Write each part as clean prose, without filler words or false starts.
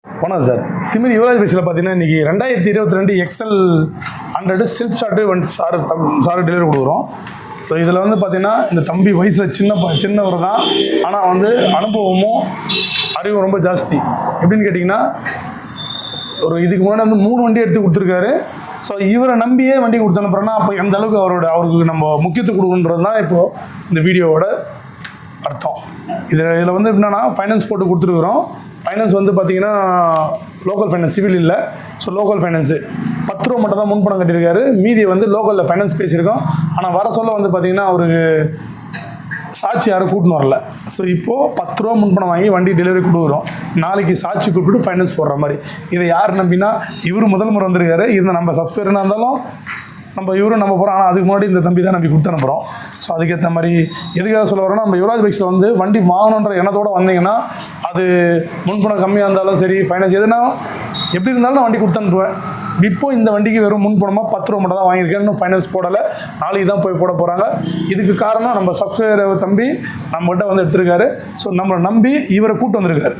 வணக்கம் சார். திமிரி யுவராஜ் பைக்ஸில் பார்த்தீங்கன்னா இன்றைக்கி 2022 எக்ஸல் 100 செல்ஃப் ஷாட்டு வந்து சார் டெலிவரி கொடுக்குறோம். ஸோ இதில் வந்து பார்த்தீங்கன்னா இந்த தம்பி வயசில் சின்னவர் தான், ஆனால் வந்து அனுபவமும் அறிவும் ரொம்ப ஜாஸ்தி. எப்படின்னு கேட்டிங்கன்னா ஒரு இதுக்கு முன்னாடி வந்து 3 வண்டி எடுத்து கொடுத்துருக்காரு. ஸோ இவரை நம்பியே வண்டி கொடுத்து அனுப்புகிறோன்னா அப்போ எந்த அளவுக்கு அவருக்கு நம்ம முக்கியத்துவம் கொடுக்குன்றது தான் இப்போது இந்த வீடியோவோட அர்த்தம். இதில் வந்து என்னென்னா ஃபைனான்ஸ் போட்டு கொடுத்துருக்குறோம். ஃபைனான்ஸ் வந்து பார்த்தீங்கன்னா லோக்கல் ஃபைனான்ஸ், சிவில் இல்லை. ஸோ லோக்கல் ஃபைனான்ஸு 10 ரூபா மட்டும் தான் முன்பணம் கட்டியிருக்காரு. மீதி வந்து லோக்கலில் ஃபைனான்ஸ் பேசியிருக்கோம். ஆனால் வர சொல்ல வந்து பார்த்தீங்கன்னா அவருக்கு சாட்சி யாரும் கூட்டின்னு வரல. ஸோ இப்போது 10 ரூபா முன்பணம் வாங்கி வண்டி டெலிவரி கொடுக்குறோம். நாளைக்கு சாட்சி கூப்பிட்டு ஃபைனான்ஸ் போடுற மாதிரி. இதை யார் நம்பினா இவர் முதல் முறை வந்திருக்காரு. இது நம்ம சப்ஸ்கிரைபர்னா இருந்தாலும் இவரும் நம்ம போகிறோம். ஆனால் அதுக்கு முன்னாடி இந்த தம்பி தான் நம்பி கொடுத்து அனுப்புகிறோம். ஸோ அதுக்கேற்ற மாதிரி எதுக்காக சொல்ல வரோன்னா, நம்ம யுவராஜ் பைக்ஸில் வந்து வண்டி வாங்கணுன்ற எண்ணத்தோடு வந்தீங்கன்னா அது முன்பணம் கம்மியாக இருந்தாலும் சரி, ஃபைனான்ஸ் எதுனா எப்படி இருந்தாலும் நான் வண்டி கொடுத்து அனுப்புவேன். இப்போது இந்த வண்டிக்கு வெறும் முன்பணமாக 10 ரூபா மட்டும் தான் வாங்கியிருக்கேன். இன்னும் ஃபைனான்ஸ் போடலை. நாளைக்கு தான் போய் போட போகிறாங்க. இதுக்கு காரணம் நம்ம சப்ஸ்கிரைபர் தம்பி நம்மகிட்ட வந்து எடுத்திருக்காரு. ஸோ நம்மளை நம்பி இவரை கூப்பிட்டு வந்திருக்காரு.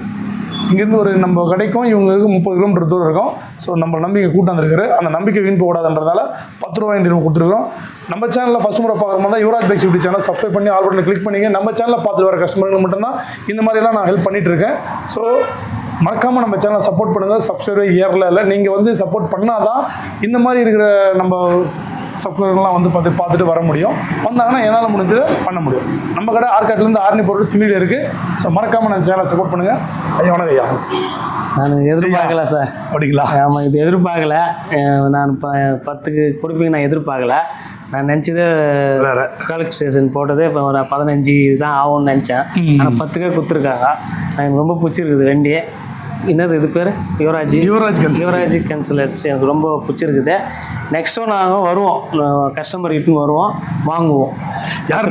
இங்கேருந்து ஒரு நம்ம கடைக்கும் இவங்களுக்கு 30 கிலோமீட்டர் தூரம் இருக்கும். ஸோ நம்ம நம்பிக்கை கூட்டம் வந்திருக்காரு. அந்த நம்பிக்கை வீண் போடாதுன்றதால 10 ரூபாய் நம்ம கொடுத்துருக்கோம். நம்ம சேனலில் ஃபஸ்ட் முறை பார்க்குற மாதிரி தான் Yuvraj bikes YouTube channel subscribe பண்ணி ஆல் பட்டனை கிளிக் பண்ணிங்க. நம்ம சேனலில் பார்த்து வர கஸ்டமருக்கு மட்டும்தான் இந்த மாதிரிலாம் நான் ஹெல்ப் பண்ணிகிட்டு இருக்கேன். ஸோ மறக்காமல் நம்ம சேனலை சப்போர்ட் பண்ணுங்கள். சப்ஸ்கிரைபர் இல்லை நீங்கள் வந்து சப்போர்ட் பண்ணால் தான் இந்த மாதிரி இருக்கிற நம்ம சப்ஸ்கிரைபர்லாம் வந்து பார்த்துட்டு வர முடியும். வந்தாங்கன்னா என்னால் முடிஞ்சது பண்ண முடியும். நம்ம கடை ஆர்காட்லேருந்து ஆர்னி போட்டு திமிரியில் இருக்குது. ஸோ மறக்காமல் நம்ம சேனலை சப்போர்ட் பண்ணுங்கள். ஐயா வணக்கம் ஐயா. நான் எதிர்பார்க்கல சார். அப்படிங்களா? ஆமாம், இது எதிர்பார்க்கல. நான் 10க்கு கொடுப்பீங்க நான் எதிர்பார்க்கல. நான் நினச்சது வேறு கலெக்ட் ஸ்டேஷன் போட்டது இப்போ ஒரு 15 தான் ஆகும்னு நினச்சேன். ஆனால் 10க்கே கொடுத்துருக்காங்க. எனக்கு ரொம்ப பிடிச்சிருக்குது வண்டி. என்னது இது பேர்? யுவராஜ் கன்சலர்ஸ் எனக்கு ரொம்ப பிடிச்சிருக்குது. நெக்ஸ்ட்டும் நாங்கள் வருவோம், கஸ்டமர் கிட்ட வருவோம், வாங்குவோம். யார்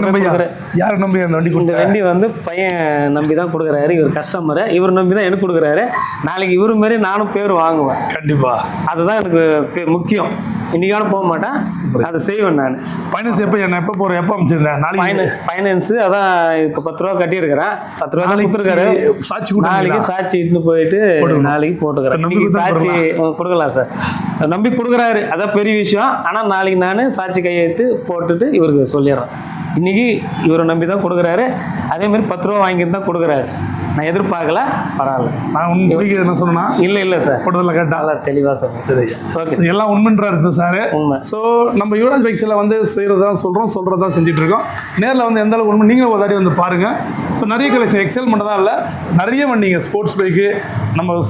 நம்பி அந்த வண்டி? இந்த வண்டி வந்து பையன் நம்பி தான் கொடுக்குறாரு. இவர் கஸ்டமரு, இவர் நம்பி தான் எனக்கு கொடுக்குறாரு. நாளைக்கு இவரு மாரி நானும் பேர் வாங்குவேன் கண்டிப்பாக. அதுதான் எனக்கு முக்கியம். இன்றைக்கான போக மாட்டேன், அதை செய்வேன் நான். ஃபைனான்ஸ் எப்போ போகிறேன், எப்போ அமைச்சிருந்தேன்? நாளைக்கு ஃபைனான்ஸு அதான் இப்போ 10 ரூபா கட்டியிருக்கிறேன். 10 ரூபா தான் கொடுத்துருக்காரு. சாட்சி நாளைக்கு சாட்சி இட்டுன்னு போயிட்டு நாளைக்கு போட்டுக்கிறேன். சாட்சி கொடுக்கலாம் சார், நம்பி கொடுக்குறாரு, அதான் பெரிய விஷயம். ஆனால் நாளைக்கு நான் சாட்சி கையெழுத்து போட்டுட்டு இவருக்கு சொல்லிடுறேன். இன்றைக்கி இவரை நம்பி தான் கொடுக்குறாரு. அதேமாதிரி 10 ரூபா வாங்கிட்டு தான் கொடுக்குறாரு. நான் எதிர்பார்க்கல, பரவாயில்ல. நான் என்ன சொன்னா இல்லை சார், போட்டதில் கேட்டால் தெளிவாக சொல்லுங்கள். சரி, ஓகே. எல்லாம் உண்மைன்றாரு சார். உண்மை. ஸோ நம்ம யுவராஜ் பைக்ஸில் வந்து செய்கிறதான் சொல்கிறதான் செஞ்சுட்டு இருக்கோம். நேரில் வந்து எந்த அளவுக்கு உண்மை நீங்களும் ஒரு தாடி வந்து பாருங்கள். ஸோ நிறைய கலெக்ஷன் எக்ஸல் மட்டும் தான் இல்லை, நிறைய வண்டிங்க ஸ்போர்ட்ஸ் பைக்கு நம்ம